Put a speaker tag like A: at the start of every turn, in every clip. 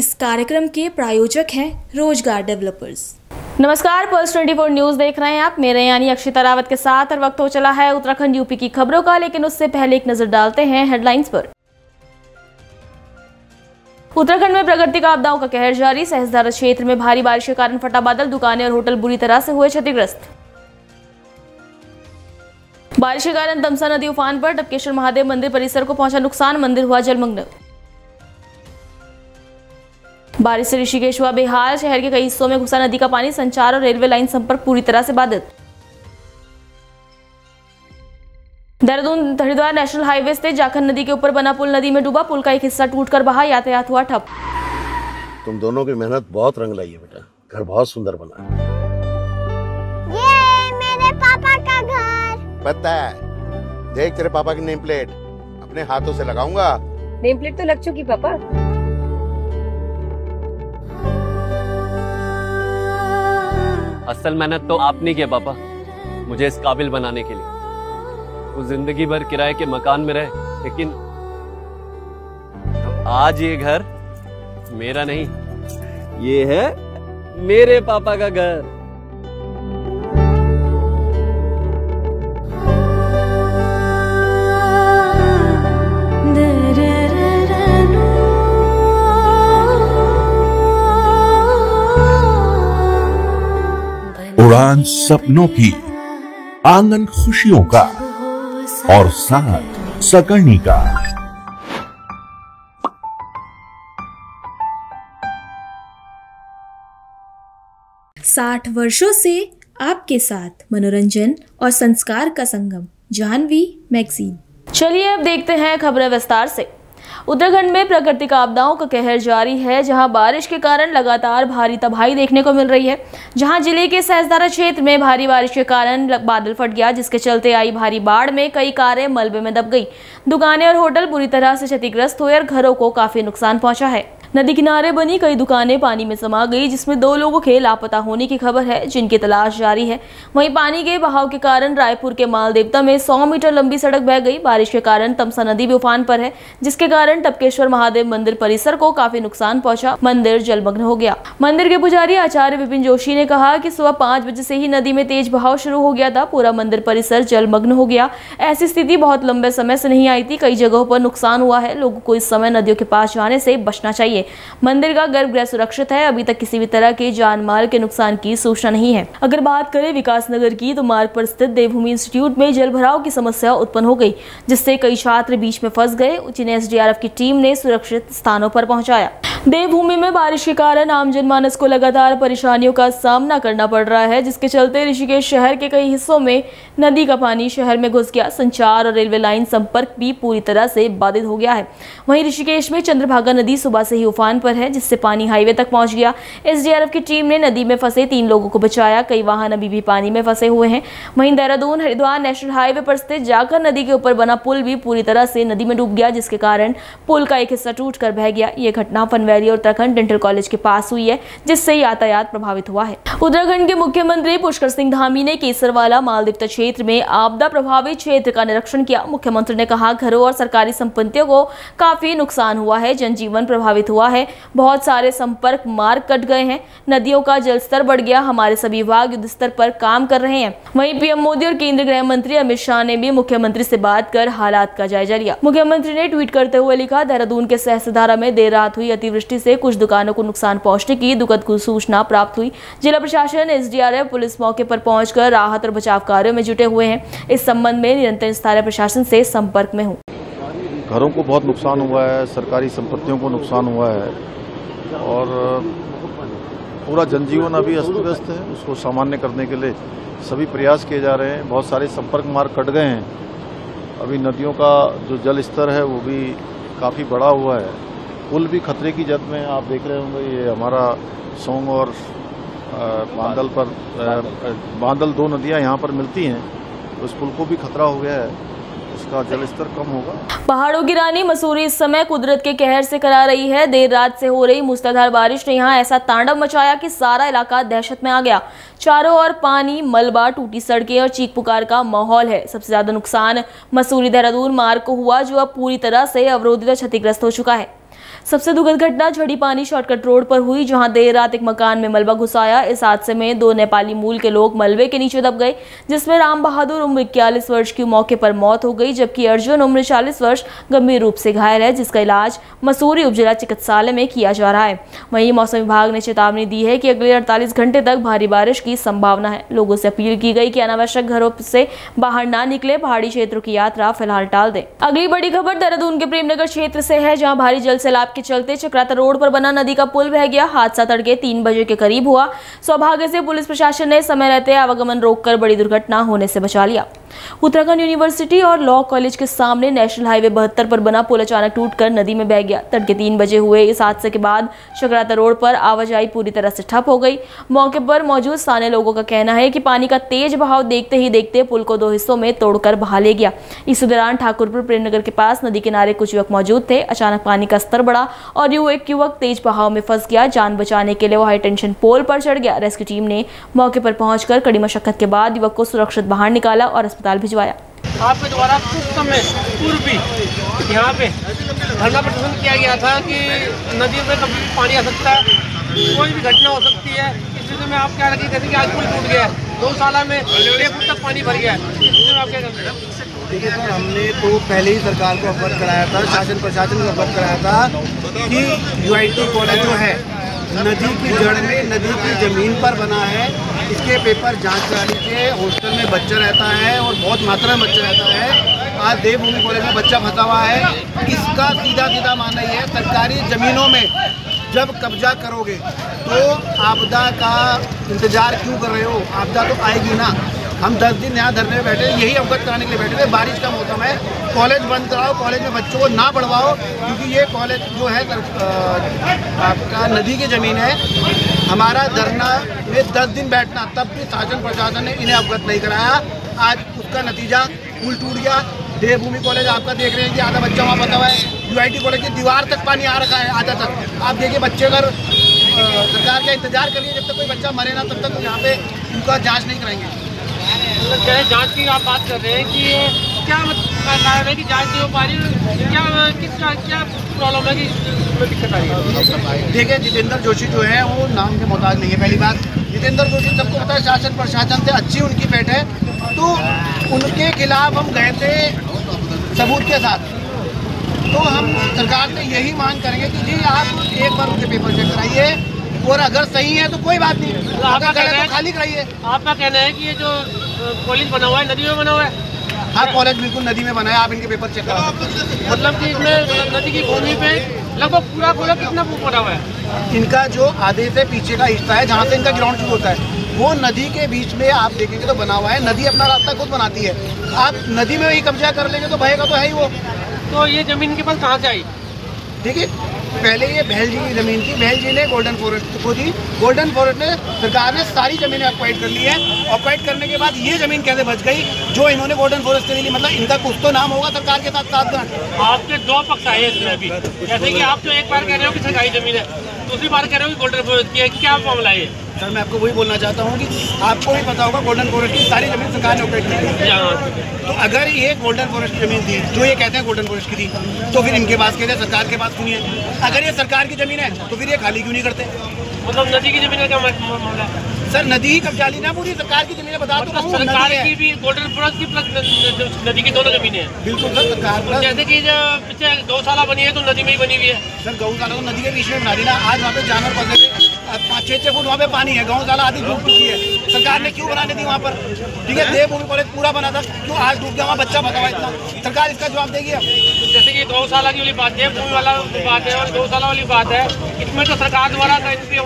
A: इस कार्यक्रम के प्रायोजक हैं रोजगार डेवलपर्स। नमस्कार, पल्स 24 न्यूज देख रहे हैं आप। मेरे यानी अक्षिता रावत के साथ और वक्त हो चला है उत्तराखंड यूपी की खबरों का, लेकिन उससे पहले एक नजर डालते हैं हेडलाइंस पर। उत्तराखंड में प्राकृतिक आपदाओं का कहर जारी। सहस्त्रधारा क्षेत्र में भारी बारिश के कारण फटा बादल, दुकानें और होटल बुरी तरह से हुए क्षतिग्रस्त। बारिश के कारण तमसा नदी उफान पर, टपकेश्वर महादेव मंदिर परिसर को पहुंचा नुकसान, मंदिर हुआ जलमग्न। बारिश से ऋषिकेश हुआ बेहाल, शहर के कई हिस्सों में घुसा नदी का पानी, संचार और रेलवे लाइन संपर्क पूरी तरह से बाधित। देहरादून हरिद्वार नेशनल हाईवे स्थित जाखन नदी के ऊपर बना पुल नदी में डूबा, पुल का एक हिस्सा टूटकर बहा, यातायात हुआ ठप।
B: तुम दोनों की मेहनत बहुत रंग लाई है बेटा, घर बहुत सुंदर बना है।
C: ये मेरे पापा का घर।
B: पता है, देख तेरे पापा की नेम प्लेट अपने हाथों से लगाऊंगा।
D: नेम प्लेट तो लग चुकी पापा।
E: असल मेहनत तो आपने की है पापा, मुझे इस काबिल बनाने के लिए। वो जिंदगी भर किराए के मकान में रहे, लेकिन आज ये घर मेरा नहीं, ये है मेरे पापा का घर।
F: उड़ान सपनों की, आंगन खुशियों का और साथ सकर्णी का।
A: 60 वर्षों से आपके साथ मनोरंजन और संस्कार का संगम, जाह्नवी मैगजीन। चलिए अब देखते हैं खबरें विस्तार से। उत्तराखंड में प्राकृतिक आपदाओं का कहर जारी है, जहां बारिश के कारण लगातार भारी तबाही देखने को मिल रही है। जहां जिले के सहस्त्रधारा क्षेत्र में भारी बारिश के कारण बादल फट गया, जिसके चलते आई भारी बाढ़ में कई कारें मलबे में दब गई, दुकानें और होटल बुरी तरह से क्षतिग्रस्त हुए और घरों को काफी नुकसान पहुंचा है। नदी किनारे बनी कई दुकानें पानी में समा गई, जिसमें 2 लोगों के लापता होने की खबर है, जिनकी तलाश जारी है। वहीं पानी के बहाव के कारण रायपुर के मालदेवता में 100 मीटर लंबी सड़क बह गई। बारिश के कारण तमसा नदी भी उफान पर है, जिसके कारण टपकेश्वर महादेव मंदिर परिसर को काफी नुकसान पहुंचा, मंदिर जलमग्न हो गया। मंदिर के पुजारी आचार्य विपिन जोशी ने कहा कि सुबह 5 बजे से ही नदी में तेज बहाव शुरू हो गया था, पूरा मंदिर परिसर जलमग्न हो गया। ऐसी स्थिति बहुत लंबे समय से नहीं आई थी, कई जगहों पर नुकसान हुआ है। लोगों को इस समय नदियों के पास जाने से बचना चाहिए। मंदिर का गर्भगृह सुरक्षित है, अभी तक किसी भी तरह के जान माल के नुकसान की सूचना नहीं है। अगर बात करें विकास नगर की, तो मार्ग पर स्थित देवभूमि इंस्टीट्यूट में जल भराव की समस्या उत्पन्न हो गई, जिससे कई छात्र बीच में फंस गए, जिन्हें एसडीआरएफ की टीम ने सुरक्षित स्थानों पर पहुंचाया। देवभूमि में बारिश के कारण आम जनमानस को लगातार परेशानियों का सामना करना पड़ रहा है, जिसके चलते ऋषिकेश शहर के कई हिस्सों में नदी का पानी शहर में घुस गया। संचार और रेलवे लाइन संपर्क भी पूरी तरह से बाधित हो गया है। वहीं ऋषिकेश में चंद्रभागा नदी सुबह से ही उफान पर है, जिससे पानी हाईवे तक पहुंच गया। एसडीआरएफ की टीम ने नदी में फंसे 3 लोगों को बचाया, कई वाहन अभी भी पानी में फंसे हुए हैं। वहीं देहरादून हरिद्वार नेशनल हाईवे पर स्थित जाखन नदी के ऊपर बना पुल भी पूरी तरह से नदी में डूब गया, जिसके कारण पुल का एक हिस्सा टूटकर बह गया। ये घटना पनवेली और उत्तराखंड डेंटल कॉलेज के पास हुई है, जिससे यातायात प्रभावित हुआ है। उत्तराखंड के मुख्यमंत्री पुष्कर सिंह धामी ने केसरवाला मालदेवता क्षेत्र में आपदा प्रभावित क्षेत्र का निरीक्षण किया। मुख्यमंत्री ने कहा, घरों और सरकारी संपत्तियों को काफी नुकसान हुआ है, जनजीवन प्रभावित हुआ है, बहुत सारे संपर्क मार्ग कट गए हैं, नदियों का जलस्तर बढ़ गया। हमारे सभी विभाग युद्ध स्तर पर काम कर रहे हैं। वहीं पीएम मोदी और केंद्रीय गृह मंत्री अमित शाह ने भी मुख्यमंत्री से बात कर हालात का जायजा लिया। मुख्यमंत्री ने ट्वीट करते हुए लिखा, देहरादून के सहस्त्रधारा में देर रात हुई अतिवृष्टि से कुछ दुकानों को नुकसान पहुंचने की दुखद सूचना प्राप्त हुई। जिला प्रशासन, एसडीआरएफ, पुलिस मौके पर पहुंचकर राहत और बचाव कार्यों में जुटे हुए हैं। इस संबंध में निरंतर स्थानीय प्रशासन से संपर्क में हूँ।
G: घरों को बहुत नुकसान हुआ है, सरकारी संपत्तियों को नुकसान हुआ है और पूरा जनजीवन अभी अस्त व्यस्त है। उसको सामान्य करने के लिए सभी प्रयास किए जा रहे हैं। बहुत सारे संपर्क मार्ग कट गए हैं। अभी नदियों का जो जल स्तर है वो भी काफ़ी बढ़ा हुआ है। पुल भी खतरे की जद में, आप देख रहे होंगे। ये हमारा सोंग और बांदल 2 नदियां यहाँ पर मिलती हैं, तो इस पुल को भी खतरा हो गया है, इसका जल स्तर कम होगा।
A: पहाड़ों की रानी मसूरी इस समय कुदरत के कहर से करा रही है। देर रात से हो रही मूसलाधार बारिश ने यहाँ ऐसा तांडव मचाया कि सारा इलाका दहशत में आ गया। चारों ओर पानी, मलबा, टूटी सड़कें और चीख पुकार का माहौल है। सबसे ज्यादा नुकसान मसूरी देहरादून मार्ग को हुआ, जो अब पूरी तरह से अवरोधित और क्षतिग्रस्त हो चुका है। सबसे दुखद घटना झड़ी पानी शॉर्टकट रोड पर हुई, जहां देर रात एक मकान में मलबा घुस आया। इस हादसे में 2 नेपाली मूल के लोग मलबे के नीचे दब गए, जिसमें राम बहादुर उम्र 41 वर्ष की मौके पर मौत हो गई, जबकि अर्जुन उम्र 40 वर्ष गंभीर रूप से घायल है, जिसका इलाज मसूरी उपजिला चिकित्सालय में किया जा रहा है। वहीं मौसम विभाग ने चेतावनी दी है कि अगले 48 घंटे तक भारी बारिश की संभावना है। लोगों से अपील की गई कि अनावश्यक घरों से बाहर ना निकले, पहाड़ी क्षेत्रों की यात्रा फिलहाल टाल दें। अगली बड़ी खबर देहरादून के प्रेमनगर क्षेत्र से है, जहां भारी जल सैलाब के चलते चक्राता रोड पर बना नदी का पुल बह गया। हादसा तड़के 3 बजे के करीब हुआ। सौभाग्य से पुलिस प्रशासन ने समय रहते आवागमन रोककर बड़ी दुर्घटना होने से बचा लिया। उत्तराखंड यूनिवर्सिटी और लॉ कॉलेज के सामने नेशनल हाईवे 72 पर बना पुल अचानक टूटकर नदी में बह गया। तड़के 3 बजे हुए इस हादसे के बाद चक्राता रोड पर आवाजाही पूरी तरह से ठप हो गई। मौके पर मौजूद स्थानीय लोगों का कहना है कि पानी का तेज बहाव देखते ही देखते पुल को 2 हिस्सों में तोड़कर बहा ले गया। इस दौरान ठाकुरपुर प्रेमनगर के पास नदी किनारे कुछ युवक मौजूद थे। अचानक पानी का स्तर बढ़ा और एक युवक तेज बहाव में फंस गया। जान बचाने के लिए वो हाई टेंशन पोल पर चढ़ गया। रेस्क्यू टीम ने मौके पर पहुंचकर कड़ी मशक्कत के बाद युवक को सुरक्षित बाहर निकाला और अस्पताल भिजवाया।
H: आपके द्वारा कुछ समय पूर्व भी यहाँ पे धरना प्रदर्शन किया गया था कि नदी में कभी पानी आ सकता है, कोई भी घटना हो सकती है। इस विषय में आप क्या रखिए, जैसे कि आज पुल टूट गया है, 2 साल में 1 फुट तक पानी भर गया है, इस विषय में आप क्या करते हैं?
I: देखिए सर, हमने तो पहले ही सरकार को अवगत कराया था, शासन प्रशासन को अवगत कराया था कि यूआईटी कॉलेज जो है नदी की जड़ में, नदी की ज़मीन पर बना है। इसके पेपर जांच करा लीजिए। हॉस्टल में बच्चा रहता है और बहुत मात्रा में बच्चा रहता है। आज देवभूमि कॉलेज में बच्चा फंसा हुआ है। इसका सीधा मानना ये है, सरकारी ज़मीनों में जब कब्जा करोगे तो आपदा का इंतज़ार क्यों कर रहे हो? आपदा तो आएगी ना। हम 10 दिन यहाँ धरने में बैठे, यही अवगत कराने के लिए बैठे थे। बारिश का मौसम है, कॉलेज बंद कराओ, कॉलेज में बच्चों को ना पढ़वाओ, क्योंकि ये कॉलेज जो है आपका नदी की ज़मीन है। हमारा धरना में 10 दिन बैठना, तब भी शासन प्रशासन ने इन्हें अवगत नहीं कराया। आज उसका नतीजा पुल टूट गया। देवभूमि कॉलेज आपका देख रहे हैं कि आधा बच्चा वहाँ फंसा हुआ है। यूआईटी कॉलेज की दीवार तक पानी आ रखा है, आधा तक। आप देखिए, बच्चे अगर सरकार का इंतजार करिए, जब तक कोई बच्चा मरे ना तब तक यहाँ पे उनका जाँच नहीं कराएंगे।
H: जांच की आप बात कर रहे हैं कि क्या कारण है कि जांच नहीं हो पा रही, क्या प्रॉब्लम है कि दिक्कत आ रही है?
I: देखिए, जितेंद्र जोशी जो है वो नाम के मोहताज नहीं है। पहली बात, जितेंद्र जोशी सबको पता है शासन प्रशासन से अच्छी उनकी बैठ है, तो उनके खिलाफ हम गए थे सबूत के साथ। तो हम सरकार से यही मांग करेंगे कि जी आप एक बार उनके पेपर चेक कराइए, और अगर सही है तो कोई बात नहीं, अगर गलत है तो खाली कराइए।
H: आपका कहना है कि ये जो कॉलेज बना हुआ है नदी में बना हुआ है?
I: हाँ, कॉलेज बिल्कुल नदी में बना है। आप इनके पेपर चेक करा सकते हैं।
H: मतलब कि इसमें नदी की भूमि पे लगभग पूरा कॉलेज कितना फुट बना हुआ है?
I: इनका जो आधे से पीछे का हिस्सा है, जहाँ से इनका ग्राउंड शुरू होता है, वो नदी के बीच में आप देखेंगे तो बना हुआ है। नदी अपना रास्ता खुद बनाती है। आप नदी में ही कब्जा कर लेंगे तो बहेगा तो है ही वो।
H: तो ये जमीन के पास कहाँ से आई?
I: देखिए, पहले ये बहल जी की ज़मीन थी। बहल जी ने गोल्डन फॉरेस्ट को दी। गोल्डन फॉरेस्ट ने, सरकार ने सारी ज़मीनें ऑक्युपाइड कर ली है। ऑक्युपाइड करने के बाद ये ज़मीन कैसे बच गई जो इन्होंने गोल्डन फॉरेस्ट से ली? मतलब इनका कुछ तो नाम होगा सरकार के साथ साथ।
H: आपके 2 पक्ष आए इसमें अभी, जैसे कि आप तो एक बार कह रहे हो कि सरकारी ज़मीन है, दूसरी बार कह रहे हो कि गोल्डन फॉरेस्ट की है। क्या मामला है?
I: सर, मैं आपको वही बोलना चाहता हूँ कि आपको भी पता होगा गोल्डन फॉरेस्ट की सारी ज़मीन सरकार ने ऑक्युपाइड की है। तो अगर ये गोल्डन फॉरेस्ट की ज़मीन थी, जो ये कहते हैं गोल्डन फॉरेस्ट की थी, तो फिर इनके पास कहते हैं सरकार के पास क्यों नहीं है? अगर ये सरकार की ज़मीन है तो फिर ये खाली क्यों नहीं करते?
H: मतलब नदी की ज़मीन का क्या मामला है?
I: सर, नदी ही कब्जा ली ना, पूरी सरकार की ज़मीनें बता दो।
H: मतलब सरकार की भी गोल्डन फॉरेस्ट की प्लस नदी की दोनों ज़मीनें हैं?
I: बिल्कुल सर, सरकार
H: जैसे कि पिछले गौशाला बनी है तो नदी में ही बनी हुई है।
I: सर, गौशाला तो नदी के बीच में बना दी ना। आज वहाँ पे जानवर फंसे थे, 5-6 फुट वहाँ पे पानी है। गौशाला आधी डूब चुकी है। सरकार ने क्यों बनाने दी वहाँ पर? ठीक है, देवभूमि कॉलेज पूरा बना था, क्यों आज डूब गया? वहाँ बच्चा फंसा हुआ इतना। सरकार इसका जवाब देगी अब।
H: जैसे कि गौशाला की वाली बात, देवभूमि वाला बात है और गौशाला वाली बात है, इसमें तो सरकार द्वारा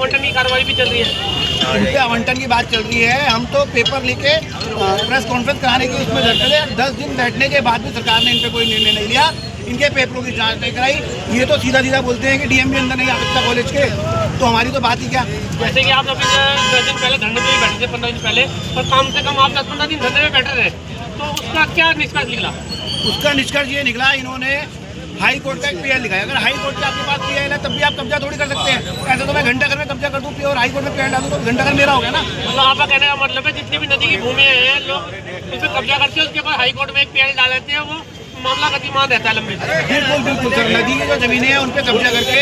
H: आवंटन की कार्रवाई भी चल रही है।
I: इनके आवंटन की बात चल रही है। हम तो पेपर लेके प्रेस कॉन्फ्रेंस कराने की उसमें डरते थे। 10 दिन बैठने के बाद भी सरकार ने इन पर कोई निर्णय नहीं लिया। इनके पेपरों की जांच नहीं कराई। ये तो सीधा बोलते हैं कि डीएम भी अंदर नहीं आ सकता कॉलेज के, तो हमारी तो बात ही क्या।
H: जैसे कि आप अभी 10 दिन पहले धरने में भी बैठे थे, 15 दिन पहले, और कम से कम आप 10-15 दिन धरने में बैठे रहे, तो उसका क्या निष्कर्ष निकला?
I: उसका निष्कर्ष ये निकला, इन्होंने हाई कोर्ट का एक पीएल लिखा है। अगर हाई कोर्ट के आपके पास पीएल है तब भी आप कब्जा थोड़ी कर सकते हैं। ऐसे तो मैं घंटाघर में कब्जा कर दूँ और हाई कोर्ट में पीएल डालूँ तो घंटाघर मेरा हो गया ना।
H: मतलब आपका कहने का मतलब है जितनी भी नदी की भूमि है लोग उस पर कब्जा करते हैं, उसके बाद हाई कोर्ट में एक पीएल डाल लेते हैं, वो मामला गतिमान रहता है लंबे समय।
I: बिल्कुल बिल्कुल सर, नदी की जो जमीनें हैं उन पर कब्जा करके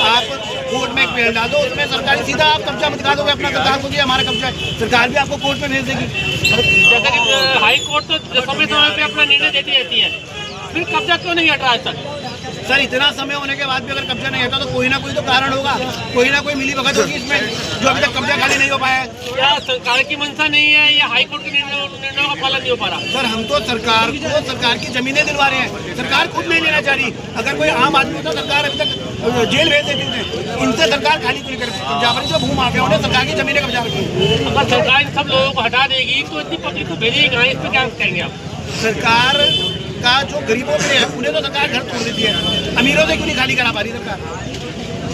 I: आप कोर्ट में एक पेड़ डाल दो, उसमें सरकारी सीधा आप कब्जा मत दिखा दोगे अपना, सरकार को भी हमारा कब्जा है, सरकार भी आपको कोर्ट में भेज देगी।
H: जैसे कि हाई कोर्ट तो समय समय पे अपना निर्णय देती रहती है, फिर कब्जा क्यों नहीं हटा आज तक?
I: सर इतना समय होने के बाद भी अगर कब्जा नहीं हटा तो कोई ना कोई तो कारण होगा, कोई ना कोई मिली भगत होगी इसमें, जो अभी तक कब्जा खाली नहीं हो पाया है।
H: क्या सरकार की मंशा नहीं है या हाईकोर्ट के निर्णयों का पालन नहीं हो पा रहा?
I: सर हम तो सरकार को सरकार की जमीनें दिलवा रहे हैं, सरकार खुद नहीं लेना चाह रही। अगर कोई आम आदमी होता सरकार अभी तक जेल भेज देती थी, इनसे सरकार खाली क्यों नहीं करती कब्जा पर? जो भू माफिया ने सरकार की जमीनें कब्जा रखी।
H: अगर सरकार इन सब लोगों को हटा देगी तो इतनी पब्लिक को भेजेगी कहाँ? इस पर क्या कहेंगे आप?
I: सरकार का जो गरीबों के है उन्हें तो सरकार घर तोड़ देती है, अमीरों से क्यों नहीं खाली करा पा रही सरकार?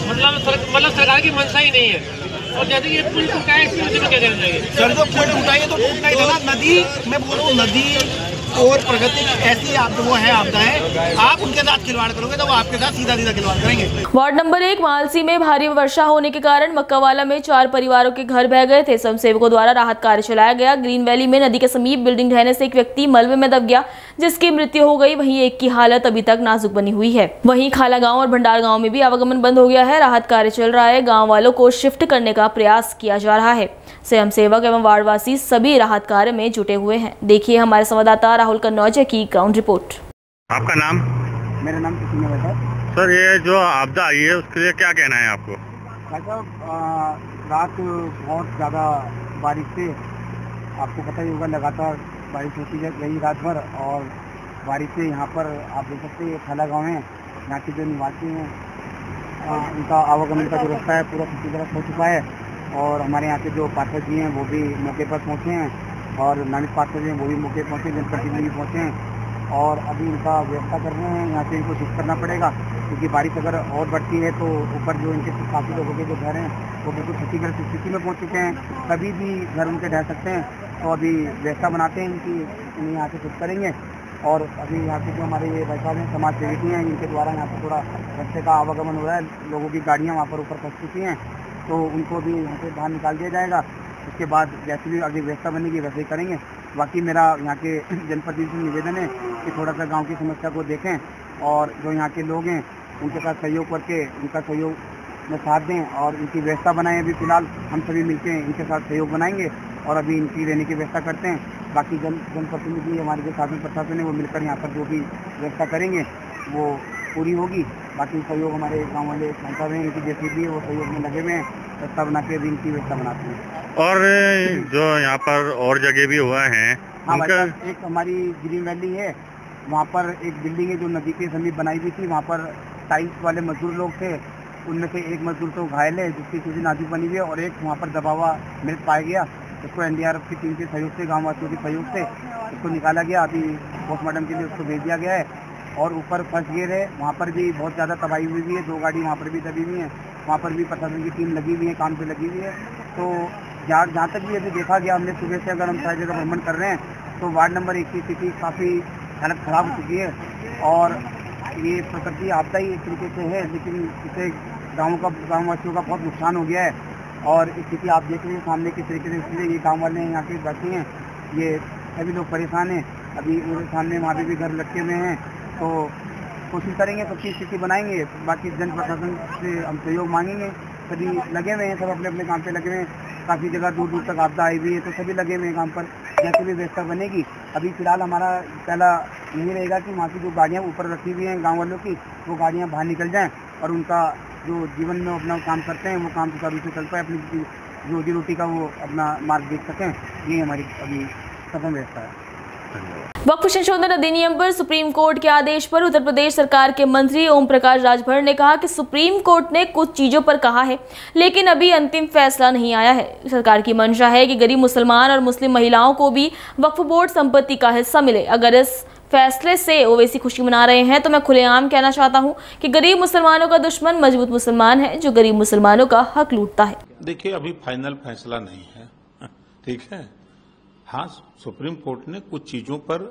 H: मतलब सरकार की मंशा ही नहीं है। और जैसे ये पुल टूटा है इसकी वजह क्या करना चाहिए?
I: सर जो पुल टूटा है तो टूटना ही था ना। नदी मैं बोल रहा हूँ, नदी और प्रगति ऐसी वो है आपदा है, आप उनके साथ खिलवाड़ करोगे तो वो आपके साथ सीधा सीधा खिलवाड़ करेंगे।
A: वार्ड नंबर 1 मालसी में भारी वर्षा होने के कारण मक्कावाला में 4 परिवारों के घर बह गए थे। स्वयंसेवकों द्वारा राहत कार्य चलाया गया। ग्रीन वैली में नदी के समीप बिल्डिंग ढहने से एक व्यक्ति मलबे में दब गया, जिसकी मृत्यु हो गई। वहीं एक की हालत अभी तक नाजुक बनी हुई है। वहीं खाला गांव और भंडार गांव में भी आवागमन बंद हो गया है। राहत कार्य चल रहा है। गाँव वालों को शिफ्ट करने का प्रयास किया जा रहा है। स्वयंसेवक एवं वार्डवासी सभी राहत कार्य में जुटे हुए हैं। देखिए हमारे संवाददाता राहुल कन्नौज की ग्राउंड रिपोर्ट।
J: आपका नाम?
I: मेरा नाम किशन है
J: सर, ये जो आपदा आई है उसके लिए क्या कहना है आपको?
I: रात बहुत ज़्यादा बारिश से, आपको पता ही होगा लगातार बारिश होती है यही रात भर, और बारिश से यहाँ पर आप देख सकते हैं खाला गाँव है, यहाँ के जो निवासी हैं उनका आवागमन का जो रास्ता है पूरा किसी तरह हो चुका है। और हमारे यहाँ के जो पार्षद जी हैं वो भी मौके पर पहुँचे हैं, और नामित पार्षद हैं वो भी मौके पर पहुँचे, जनप्रतिनिधि पहुँचे हैं, और अभी इनका व्यवस्था कर रहे हैं। यहाँ से इनको शिफ्ट करना पड़ेगा क्योंकि बारिश अगर और बढ़ती है तो ऊपर जो इनके काफ़ी लोगों के जो घर हैं वो बिल्कुल क्षतिग्रस्त स्थिति में पहुँच चुके हैं। कभी भी घर उनके ढह सकते हैं, तो अभी व्यवस्था बनाते हैं इनकी, इन्हें यहाँ से शिफ्ट करेंगे। और अभी यहाँ के जो हमारे ये भाई साहब हैं समाज सेवी हैं, इनके द्वारा यहाँ पर थोड़ा रास्ते का आवागमन हो रहा है। लोगों की गाड़ियाँ वहाँ पर ऊपर फंस चुकी हैं, तो उनको भी यहाँ से बाहर निकाल दिया जाएगा। उसके बाद जैसे भी आगे व्यवस्था बनेगी वैसे ही करेंगे। बाकी मेरा यहाँ के जनप्रतिनिधि से निवेदन है कि थोड़ा सा गांव की समस्या को देखें, और जो यहाँ के लोग हैं उनके साथ सहयोग करके उनका सहयोग में साथ दें और इनकी व्यवस्था बनाएं। अभी फिलहाल हम सभी मिलकर इनके साथ सहयोग बनाएंगे और अभी इनकी रहने की व्यवस्था करते हैं। बाकी जनप्रतिनिधि हमारे जो शासन प्रशासन है वो मिलकर यहाँ पर जो भी व्यवस्था करेंगे वो पूरी होगी। बाकी सहयोग हमारे गाँव वाले संस्था हैं, इनकी जैसे भी है वो सहयोग में लगे हुए हैं, व्यवस्था बना के अभी इनकी व्यवस्था बनाते हैं।
J: और जो यहाँ पर और जगह भी हुआ है?
I: हाँ भाई, एक हमारी ग्रीन वैली है, वहाँ पर एक बिल्डिंग है जो नदी के समीप बनाई हुई थी। वहाँ पर टाइल्स वाले मजदूर लोग थे, उनमें से एक मजदूर तो घायल है जिसकी स्थिति नाजुक बनी हुई है, और एक वहाँ पर दबा हुआ मृत पाया गया। उसको एनडीआरएफ की टीम के सहयोग से, गाँव वासियों के सहयोग से उसको निकाला गया। अभी पोस्टमार्टम के लिए उसको भेज दिया गया है। और ऊपर फर्स्ट गियर है, वहाँ पर भी बहुत ज़्यादा तबाही हुई है। 2 गाड़ी वहाँ पर भी दबी हुई हैं, वहाँ पर भी प्रशासन की टीम लगी हुई है, काम पे लगी हुई है। तो जहाँ तक भी अभी देखा गया, हमने सुबह से अगर हम सारी जगह भ्रमण कर रहे हैं तो वार्ड नंबर 1 की स्थिति काफ़ी हालत ख़राब हो चुकी है। और ये प्रकृति आपदा ही एक तरीके से है, लेकिन इसे गाँव वासियों का बहुत नुकसान हो गया है। और स्थिति आप देख रहे हैं सामने किस तरीके से, इसलिए ये गाँव वाले यहाँ के बैठे हैं, ये सभी लोग परेशान हैं। अभी मेरे सामने वहाँ भी घर लटके हुए हैं, तो कोशिश करेंगे, सबकी स्थिति बनाएंगे। बाकी जन प्रशासन से हम सहयोग मांगेंगे। सभी लगे हुए हैं, सब अपने अपने काम पे लगे हुए हैं। काफ़ी जगह दूर दूर तक आपदा आई हुई है, तो सभी लगे हुए हैं काम पर। जैसे भी व्यवस्था बनेगी, अभी फिलहाल हमारा पहला यही रहेगा कि वहाँ की जो गाड़ियाँ ऊपर रखी हुई हैं गाँव वालों की, वो गाड़ियाँ बाहर निकल जाएँ और उनका जो जीवन में अपना काम करते हैं वो काम सुचारू रूप से चल पाए, अपनी रोजी रोटी का वो अपना मार्ग देख सकें। ये हमारी अभी प्रथम व्यवस्था है।
A: वक्फ संशोधन अधिनियम पर सुप्रीम कोर्ट के आदेश पर उत्तर प्रदेश सरकार के मंत्री ओम प्रकाश राजभर ने कहा कि सुप्रीम कोर्ट ने कुछ चीजों पर कहा है, लेकिन अभी अंतिम फैसला नहीं आया है। सरकार की मंशा है कि गरीब मुसलमान और मुस्लिम महिलाओं को भी वक्फ बोर्ड संपत्ति का हिस्सा मिले। अगर इस फैसले से ओवैसी खुशी मना रहे हैं तो मैं खुलेआम कहना चाहता हूं कि गरीब मुसलमानों का दुश्मन मजबूत मुसलमान है जो गरीब मुसलमानों का हक लूटता है।
K: देखिए, अभी फाइनल फैसला नहीं है, ठीक है। हाँ, सुप्रीम कोर्ट ने कुछ चीजों पर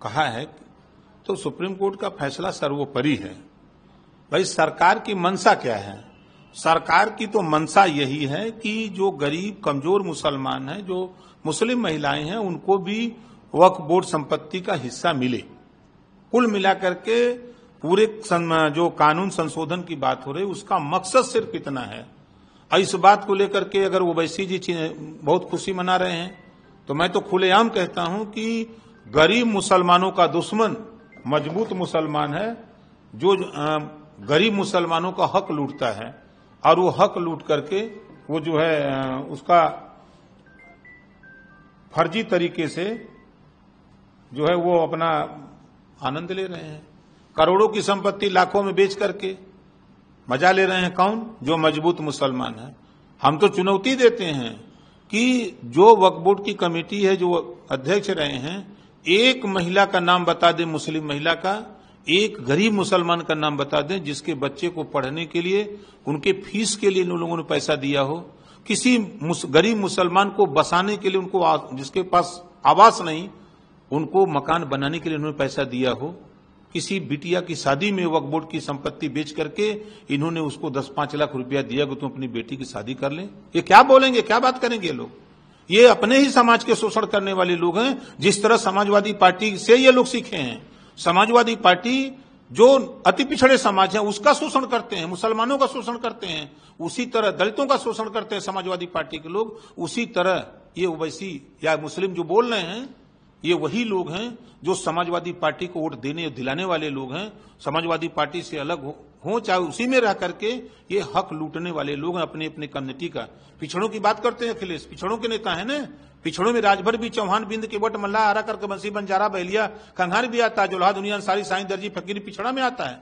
K: कहा है, तो सुप्रीम कोर्ट का फैसला सर्वोपरि है। भाई, सरकार की मंशा क्या है? सरकार की तो मंशा यही है कि जो गरीब कमजोर मुसलमान हैं, जो मुस्लिम महिलाएं हैं, उनको भी वक्फ बोर्ड संपत्ति का हिस्सा मिले। कुल मिलाकर के पूरे जो कानून संशोधन की बात हो रही उसका मकसद सिर्फ इतना है। और इस बात को लेकर के अगर ओवैसी जी बहुत खुशी मना रहे हैं तो मैं तो खुलेआम कहता हूं कि गरीब मुसलमानों का दुश्मन मजबूत मुसलमान है जो गरीब मुसलमानों का हक लूटता है और वो हक लूट करके वो जो है उसका फर्जी तरीके से जो है वो अपना आनंद ले रहे हैं। करोड़ों की संपत्ति लाखों में बेच करके मजा ले रहे हैं। कौन? जो मजबूत मुसलमान है। हम तो चुनौती देते हैं कि जो वक्फ बोर्ड की कमेटी है, जो अध्यक्ष रहे हैं, एक महिला का नाम बता दें, मुस्लिम महिला का, एक गरीब मुसलमान का नाम बता दें जिसके बच्चे को पढ़ने के लिए, उनके फीस के लिए इन लोगों ने पैसा दिया हो। किसी गरीब मुसलमान को बसाने के लिए, उनको जिसके पास आवास नहीं, उनको मकान बनाने के लिए उन्होंने पैसा दिया हो। किसी बिटिया की शादी में वक्फ बोर्ड की संपत्ति बेच करके इन्होंने उसको 10-5 लाख रुपया दिया कि तुम अपनी बेटी की शादी कर लें। ये क्या बोलेंगे, क्या बात करेंगे लोग? ये अपने ही समाज के शोषण करने वाले लोग हैं। जिस तरह समाजवादी पार्टी से ये लोग सीखे हैं। समाजवादी पार्टी जो अति पिछड़े समाज है उसका शोषण करते हैं, मुसलमानों का शोषण करते हैं, उसी तरह दलितों का शोषण करते हैं समाजवादी पार्टी के लोग। उसी तरह ये ओवैसी या मुस्लिम जो बोल रहे हैं, ये वही लोग हैं जो समाजवादी पार्टी को वोट देने और दिलाने वाले लोग हैं। समाजवादी पार्टी से अलग हो चाहे उसी में रह करके ये हक लूटने वाले लोग हैं अपने अपने कम्युनिटी का। पिछड़ों की बात करते हैं अखिलेश, पिछड़ों के नेता है ना। पिछड़ों में राजभर भी, चौहान, बिंद, केवट, मल्ला, आरा करके बंसी, बंजारा, बहलिया, कंघार भी आता है, जोल्हा, दुनिया, अंसारी, साईं, दर्जी, फकीर पिछड़ा में आता है।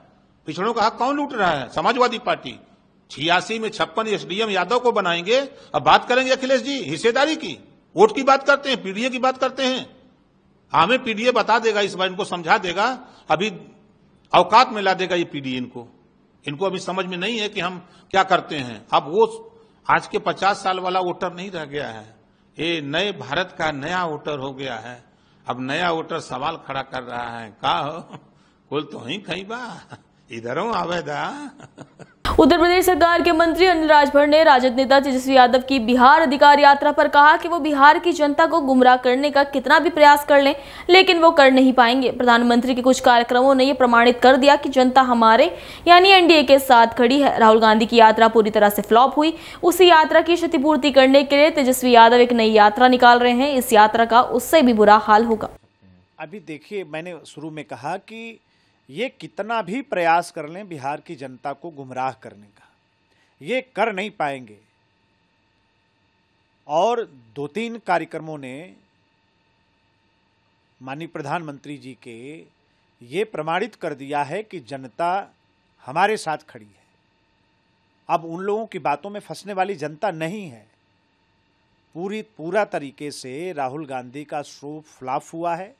K: पिछड़ों का हक कौन लूट रहा है? समाजवादी पार्टी। 86 में 56 एसडीएम यादव को बनाएंगे। अब बात करेंगे अखिलेश जी हिस्सेदारी की, वोट की बात करते हैं, पीडीए की बात करते हैं। हमें पीडीए बता देगा इस बार, इनको समझा देगा, अभी औकात में ला देगा ये पीडीए इनको अभी समझ में नहीं है कि हम क्या करते हैं। अब वो आज के 50 साल वाला वोटर नहीं रह गया है, ये नए भारत का नया वोटर हो गया है। अब नया वोटर सवाल खड़ा कर रहा है, का हो कुल तो ही कहीं बा इधरों आवेदा।
A: उत्तर प्रदेश सरकार के मंत्री अनिल राजभर ने राजद नेता तेजस्वी यादव की बिहार अधिकार यात्रा पर कहा कि वो बिहार की जनता को गुमराह करने का कितना भी प्रयास कर लें, लेकिन वो कर नहीं पाएंगे। प्रधानमंत्री के कुछ कार्यक्रमों ने ये प्रमाणित कर दिया कि जनता हमारे यानी एनडीए के साथ खड़ी है। राहुल गांधी की यात्रा पूरी तरह से फ्लॉप हुई। उसी यात्रा की क्षतिपूर्ति करने के लिए तेजस्वी यादव एक नई यात्रा निकाल रहे हैं। इस यात्रा का उससे भी बुरा हाल होगा।
L: अभी देखिए, मैंने शुरू में कहा कि ये कितना भी प्रयास कर लें बिहार की जनता को गुमराह करने का, ये कर नहीं पाएंगे। और 2-3 कार्यक्रमों ने माननीय प्रधानमंत्री जी के ये प्रमाणित कर दिया है कि जनता हमारे साथ खड़ी है। अब उन लोगों की बातों में फंसने वाली जनता नहीं है। पूरा तरीके से राहुल गांधी का शो फ्लॉप हुआ है।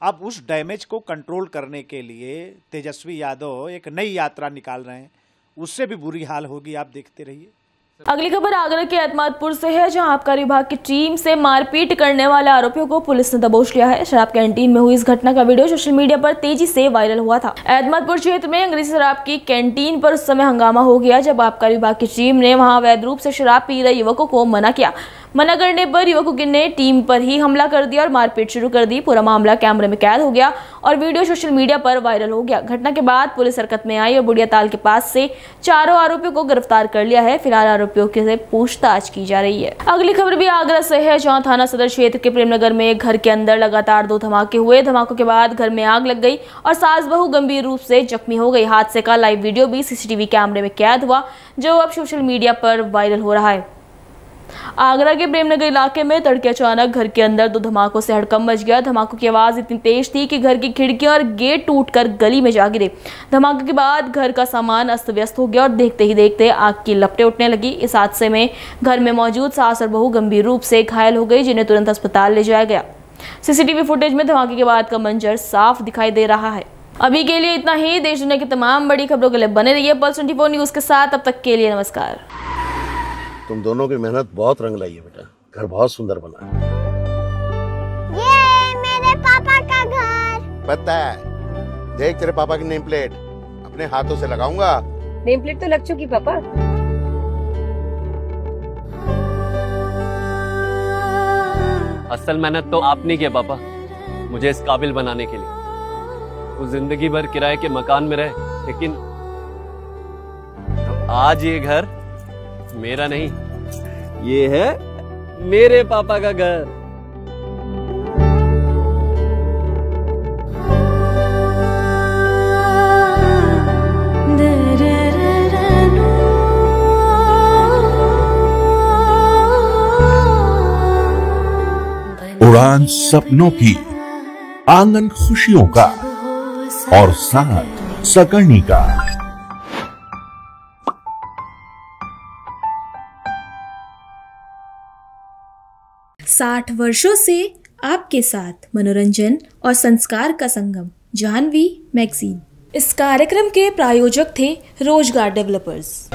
L: अब उस डैमेज को कंट्रोल करने के लिए तेजस्वी यादव एक नई यात्रा निकाल रहे हैं, उससे भी बुरी हाल होगी। आप देखते रहिए।
A: अगली खबर आगरा के एतमादपुर से है, जहां आबकारी विभाग की टीम से मारपीट करने वाले आरोपियों को पुलिस ने दबोच लिया है। शराब कैंटीन में हुई इस घटना का वीडियो सोशल मीडिया पर तेजी से वायरल हुआ था। एतमादपुर क्षेत्र में अंग्रेजी शराब की कैंटीन पर उस समय हंगामा हो गया जब आबकारी विभाग की टीम ने वहां अवैध रूप से शराब पी रहे युवकों को मना किया। मना करने पर युवकों ने टीम पर ही हमला कर दिया और मारपीट शुरू कर दी। पूरा मामला कैमरे में कैद हो गया और वीडियो सोशल मीडिया पर वायरल हो गया। घटना के बाद पुलिस हरकत में आई और बुढ़िया ताल के पास से चारों आरोपियों को गिरफ्तार कर लिया है। फिलहाल आरोपियों से पूछताछ की जा रही है। अगली खबर भी आगरा से है, जहां थाना सदर क्षेत्र के प्रेमनगर में एक घर के अंदर लगातार 2 धमाके हुए। धमाकों के बाद घर में आग लग गई और सास बहू गंभीर रूप से जख्मी हो गई। हादसे का लाइव वीडियो भी सीसीटीवी कैमरे में कैद हुआ, जो अब सोशल मीडिया पर वायरल हो रहा है। आगरा के प्रेमनगर इलाके में तड़के अचानक घर के अंदर 2 धमाकों से हड़कंप मच गया। धमाकों की आवाज इतनी तेज थी कि घर की खिड़कियां और गेट टूटकर गली में जा गिरे। धमाके के बाद घर का सामान अस्त व्यस्त हो गया और देखते ही देखते आग की लपटें उठने लगी। इस हादसे में घर में मौजूद सास और बहू गंभीर रूप से घायल हो गई, जिन्हें तुरंत अस्पताल ले जाया गया। सीसीटीवी फुटेज में धमाके के बाद का मंजर साफ दिखाई दे रहा है। अभी के लिए इतना ही। देश दुनिया की तमाम बड़ी खबरों के लिए बने रहिए पल्स 24 न्यूज के साथ। तब तक के लिए नमस्कार।
B: तुम दोनों की मेहनत बहुत रंग लाई है बेटा, घर बहुत सुंदर बना है।
C: ये मेरे पापा का घर।
B: पता है, देख तेरे पापा की नेम प्लेट अपने हाथों से लगाऊंगा।
D: नेम प्लेट तो लग चुकी पापा।
E: असल मेहनत तो आपने की है पापा, मुझे इस काबिल बनाने के लिए। वो जिंदगी भर किराए के मकान में रहे, लेकिन आज ये घर मेरा नहीं, ये है मेरे पापा का घर।
F: उड़ान सपनों की, आंगन खुशियों का और साथ सकर्णी का।
A: 60 वर्षों से आपके साथ मनोरंजन और संस्कार का संगम, जाह्नवी मैगजीन। इस कार्यक्रम के प्रायोजक थे रोजगार डेवलपर्स।